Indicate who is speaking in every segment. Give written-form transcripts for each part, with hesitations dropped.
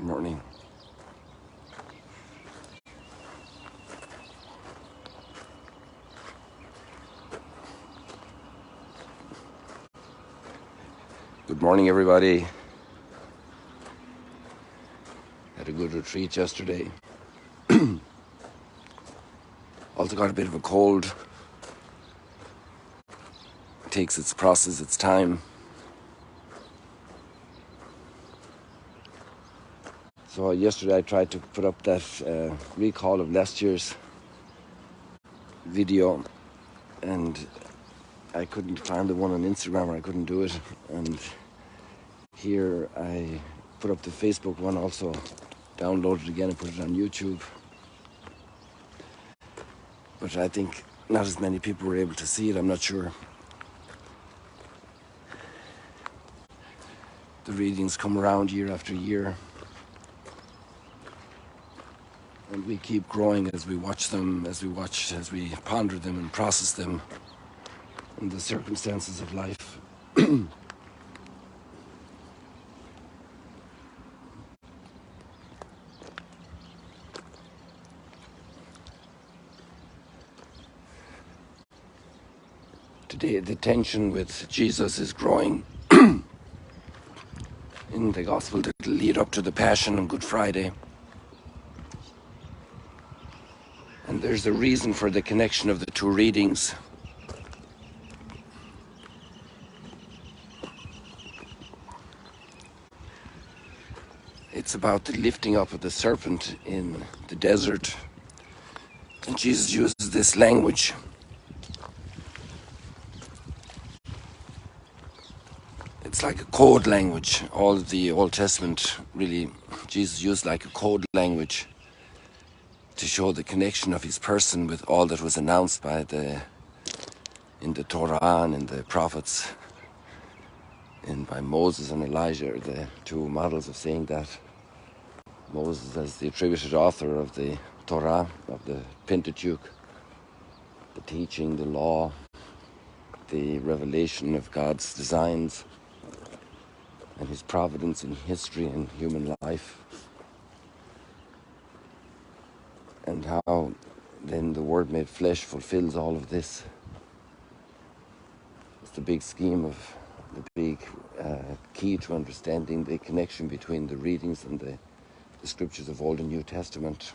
Speaker 1: Good morning. Good morning, everybody. Had a good retreat yesterday. Also got a bit of a cold. It takes its process, its time. So yesterday I tried to put up that recall of last year's video, and I couldn't find the one on Instagram, or I couldn't do it. And here I put up the Facebook one also, downloaded it again and put it on YouTube. But I think not as many people were able to see it, I'm not sure. The readings come around year after year, and we keep growing as we watch them, as we ponder them and process them in the circumstances of life. Today the tension with Jesus is growing in the gospel that will lead up to the Passion on Good Friday. And there's a reason for the connection of the two readings. It's about the lifting up of the serpent in the desert. And Jesus uses this language. It's like a code language. All of the Old Testament, really, Jesus used like a code language to show the connection of his person with all that was announced in the Torah and in the prophets, and by Moses and Elijah, are the two models of saying that. Moses as the attributed author of the Torah, of the Pentateuch, the teaching, the law, the revelation of God's designs and his providence in history and human life, and how then the Word made flesh fulfills all of this. It's the big scheme of the big key to understanding the connection between the readings and the scriptures of Old and New Testament.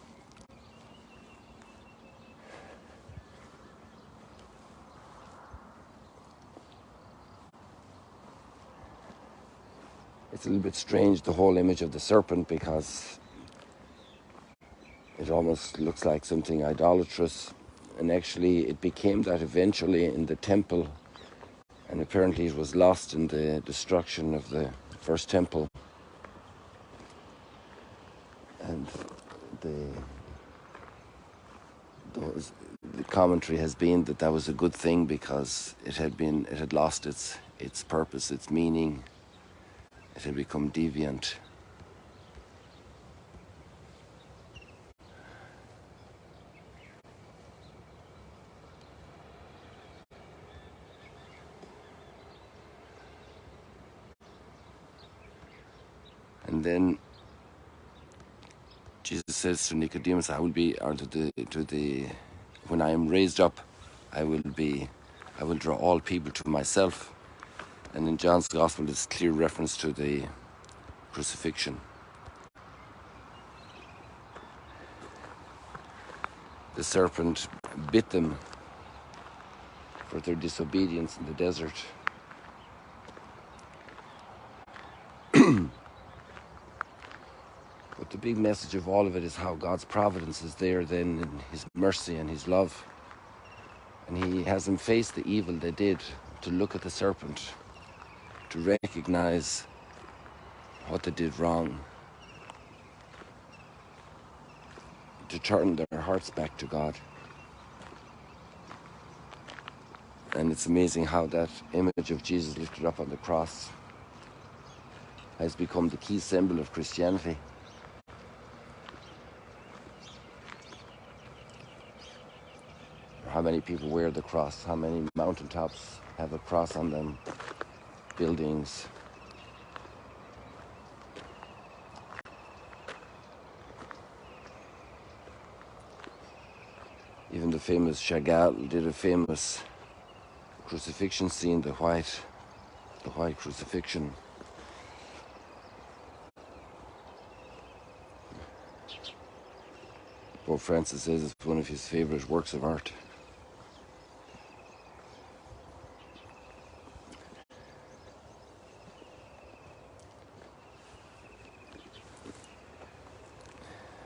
Speaker 1: It's a little bit strange, the whole image of the serpent, because it almost looks like something idolatrous, and actually it became that eventually in the temple, and apparently it was lost in the destruction of the first temple. And the commentary has been that that was a good thing, because it had lost its purpose, its meaning. It had become deviant. And then Jesus says to Nicodemus, "I will be, or when I am raised up, I will draw all people to myself." And in John's Gospel, there's clear reference to the crucifixion. The serpent bit them for their disobedience in the desert. But the big message of all of it is how God's providence is there then in his mercy and his love. And he has them face the evil they did, to look at the serpent, to recognize what they did wrong, to turn their hearts back to God. And it's amazing how that image of Jesus lifted up on the cross has become the key symbol of Christianity. How many people wear the cross? How many mountaintops have a cross on them? Buildings. even the famous Chagall did a famous crucifixion scene, the white crucifixion. Pope Francis says it's one of his favorite works of art.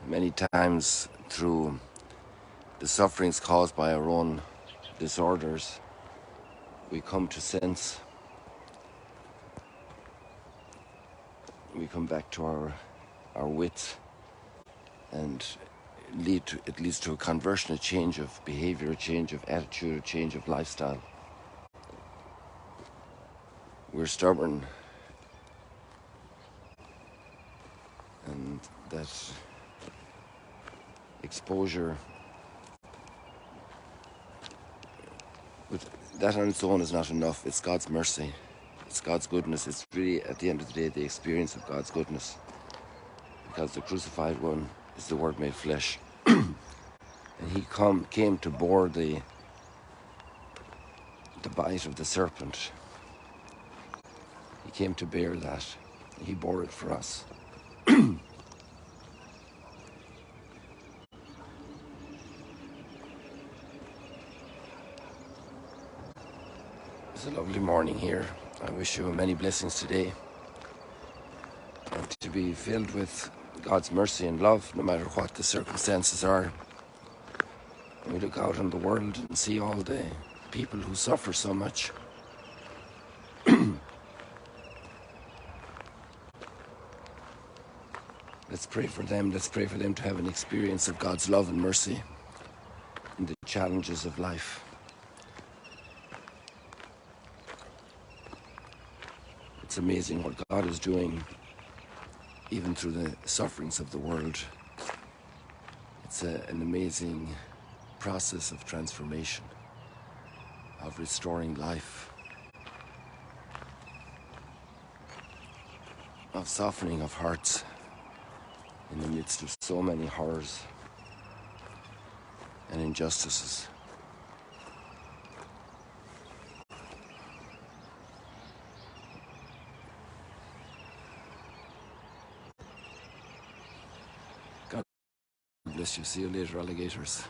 Speaker 1: Many times through the sufferings caused by our own disorders, we come to sense, we come back to our wits, and it leads to a conversion, a change of behavior, a change of attitude, a change of lifestyle. We're stubborn, and that exposure, but that on its own is not enough. It's God's mercy, it's God's goodness. It's really, at the end of the day, the experience of God's goodness, because the crucified one is the Word made flesh. And he came to bore the bite of the serpent. He came to bear that. He bore it for us. It's a lovely morning here. I wish you many blessings today, and to be filled with God's mercy and love, no matter what the circumstances are. And we look out on the world and see all the people who suffer so much. Let's pray for them. Let's pray for them to have an experience of God's love and mercy in the challenges of life. It's amazing what God is doing, even through the sufferings of the world. It's an amazing process of transformation, of restoring life, of softening of hearts in the midst of so many horrors and injustices. God bless you. See you later, alligators.